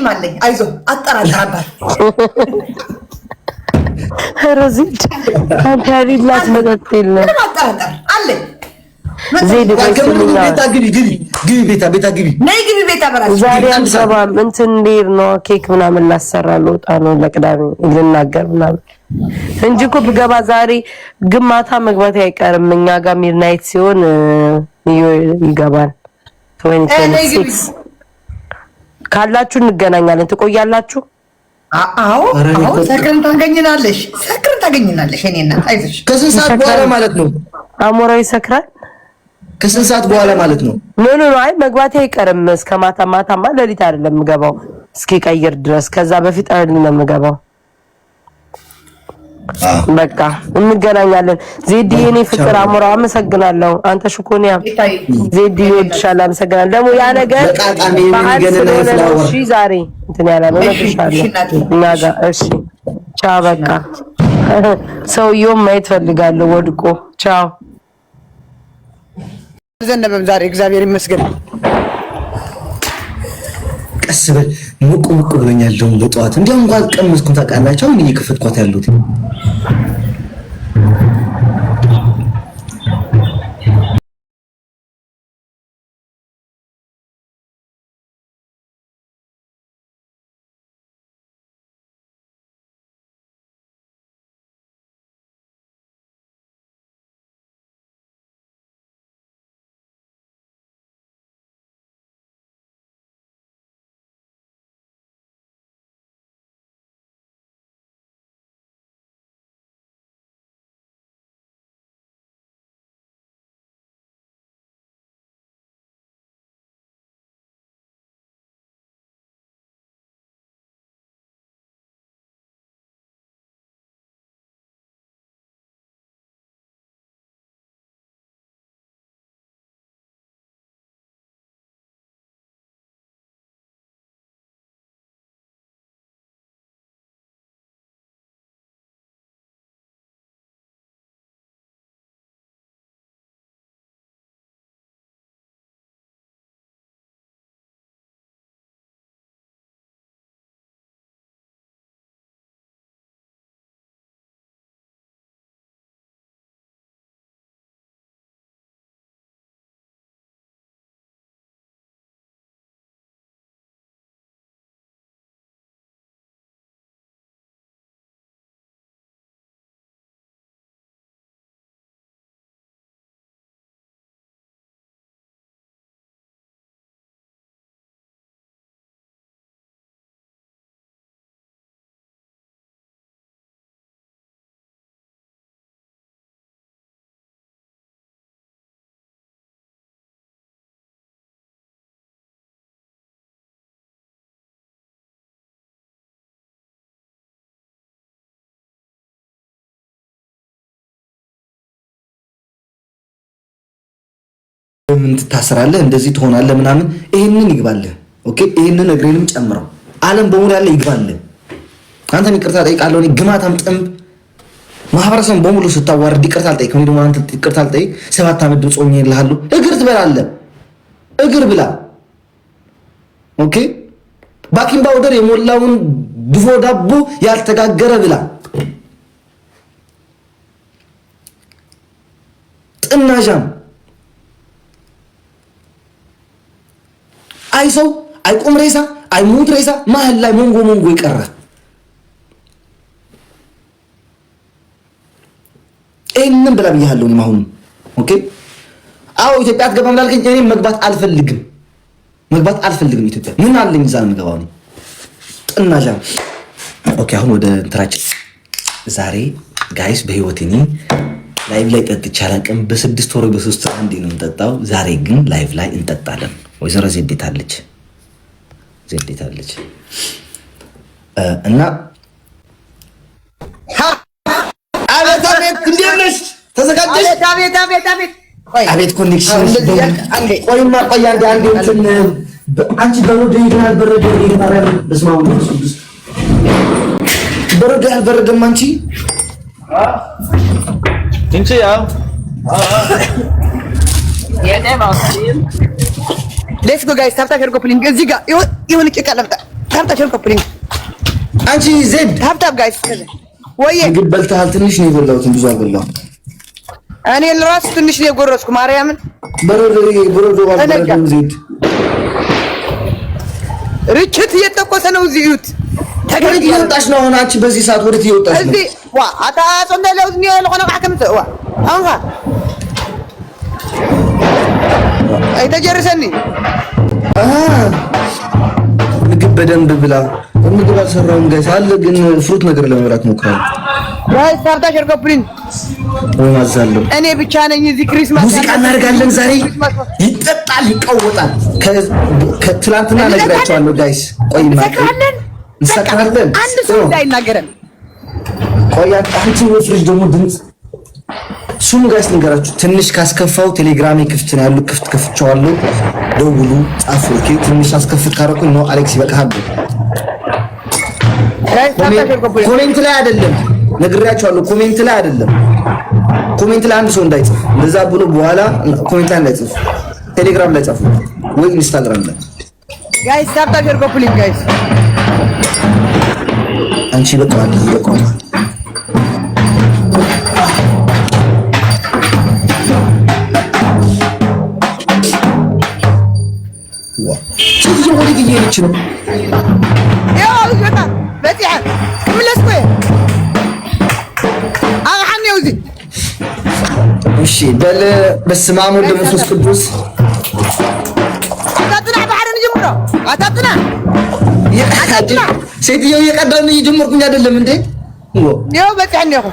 ማለኝ አይዞ አጠራጣራባል ረዚል አንታሪላት መጠጥ የለም አጠራጣር አለኝ ዘይድ ቤታ ግቢ ነይ ግቢ ቤታ በራሽ ዛሬ አልገባም እንትን እንዴት ነው ኬክ ምናምን ላሰራ ልወጣ ነው ለቅዳሜ ልናገር ምናምን እንጂ እኮ ብገባ ዛሬ ግማታ መግባት አይቀርም እኛ ጋር ሚድናይት ሲሆን ይገባል 26 ካላችሁ እንገናኛለን ትቆያላችሁ አዎ ሰክረን ታገኝናለሽ እኔና አይዞሽ ከስንት ሰዓት በኋላ ማለት ነው አሞራው ይሰክራል ከስንት ሰዓት በኋላ ማለት ነው ኖ አይ መግባቴ አይቀርም እስከ ማታማ ለሊት አይደለም የምገባው እስኪ ቀይር ድረስ ከዛ በፊት አይደለም የምገባው በቃ እንገናኛለን ዜዲ የኔ ፍቅር አሞራው አመሰግናለሁ አንተ ሽኮኒያ ዜዲ ይወድሻል አመሰግናለሁ ደግሞ ያ ነገር እሺ ዛሬ እንትን ያለ ነው ለሽሻለሁ እናጋ እሺ ቻው በቃ ሰውየው ማየት ፈልጋለሁ ወድቆ ቻው ዘነበም ዛሬ እግዚአብሔር ይመስገን ቀስ በል ሙቅ ብሎኛል ደም በጠዋት እንዴም እንኳን ቀመስኩ ታውቃላችሁ አሁን እየከፈትኳት ያሉት ምን ትታሰራለህ እንደዚህ ትሆናለህ ምናምን ይሄንን ይግባልህ ኦኬ ይሄንን እግሬንም ጨምረው ዓለም በሙሉ ያለ ይግባልህ አንተን ይቅርታ ጠይቃለሁ እኔ ግማታም ጥምብ ማህበረሰብ በሙሉ ስታዋርድ ይቅርታ አልጠይቅም ደግሞ አንተ ይቅርታ አልጠይቅ 7 ዓመት ድምጾኝ ይልሃሉ እግር ትበላለህ እግር ብላ ኦኬ ባኪም ባውደር የሞላውን ድፎ ዳቦ ያልተጋገረ ብላ ጥናጃም አይሰው አይቆም ሬሳ አይሞት ሬሳ መሀል ላይ ሞንጎ ይቀራ እነም ብላ ብያለሁ ማሁን ኦኬ አው ኢትዮጵያ አትገባም ላልከኝ እኔ መግባት አልፈልግም ኢትዮጵያ ምን አለኝ እዛ ነው የምገባው ጥናጃ ኦኬ አሁን ወደ እንትራችን ዛሬ ጋይስ በህይወቴ እኔ ላይቭ ላይ ጠጥቼ አላውቅም በ6 ወር በ3 አንዴ ነው የምጠጣው ዛሬ ግን ላይቭ ላይ እንጠጣለን ወይዘሮ ዜዴታለች እና አቤት እንዴት ነሽ ተዘጋጀሽ አቤት ኮኔክሽን ቆይማ ቆይ አንዴ እንትን አንቺ በረዶ ይገናል በስማው በረዶ ያልበረደም አንቺ እንቺ ያው ሌትስ ጎ ጋይስ ታፕ ታፕ አድርጎ ፕሊንግ እዚህ ጋር ይሁን ቂቃ ለምጣ ታብታ ሸርኮፕሊንግ አንቺ ዜድ ታብታብ ጋይስ ወይ ምግብ በልተሃል? ትንሽ ነው የበላሁት፣ ብዙ አልበላሁም። እኔ ለራስ ትንሽ ነው የጎረስኩ። ማርያምን በረዶ ባልበረደም ዜድ ርችት እየተቆሰ ነው። እዚህ እዩት። ወዴት እየወጣሽ ነው አሁን? አንቺ በዚህ ሰዓት ወዴት እየወጣሽ ነው? እዚህ ዋ አታ ጾንዳ ለውዝ ነው ለሆነ አከምት ዋ አንጋ አይተጀርሰኒ ምግብ በደንብ ብላ። ምግብ አልሰራሁም ጋይስ አለ፣ ግን ፍሩት ነገር ለመብላት ሞክራለሁ። ጋይስ ታብታ ሸርኮፕሊንግ ወይ ማዛለሁ። እኔ ብቻ ነኝ እዚህ። ክሪስማስ ሙዚቃ እናደርጋለን ዛሬ። ይጠጣል፣ ይቀወጣል። ከትላንትና ነግራቸዋለሁ ጋይስ። ቆይ እንሰክራለን። አንድ ሰው እንዳይናገረን። ቆይ አንቺ ፍሪጅ ደግሞ ድምፅ እሱም ጋይስ ልንገራችሁ። ትንሽ ካስከፋው ቴሌግራሜ ክፍት ነው ያሉ፣ ክፍት ከፍቼዋለሁ። ደውሉ፣ ጻፉ። ኦኬ ትንሽ አስከፍት ካረኩኝ ነው አሌክስ ይበቃሃል። ኮሜንት ላይ አይደለም ነግሬያቸዋለሁ። ኮሜንት ላይ አይደለም። ኮሜንት ላይ አንድ ሰው እንዳይጽፍ እንደዛ ብሎ በኋላ ኮሜንት ላይ እንዳይጽፍ፣ ቴሌግራም ላይ ጻፉ ወይ ኢንስታግራም ላይ ጋይስ። ታብታ ሸርኮፕሊንግ ጋይስ። አንቺ በቃል ይበቃል። ወደ ግየልች ነው ያው ይወጣ በቲያ ምለስ ቆይ አሁን ነው እዚህ። እሺ በል በስመ አብ ወወልድ ወመንፈስ ቅዱስ። አታጥና ባህርን ጀምሮ አታጥና ሴትየው እየቀዳሁ ነው እየጀመርኩኝ አይደለም እንዴ? ያው በቃ ነው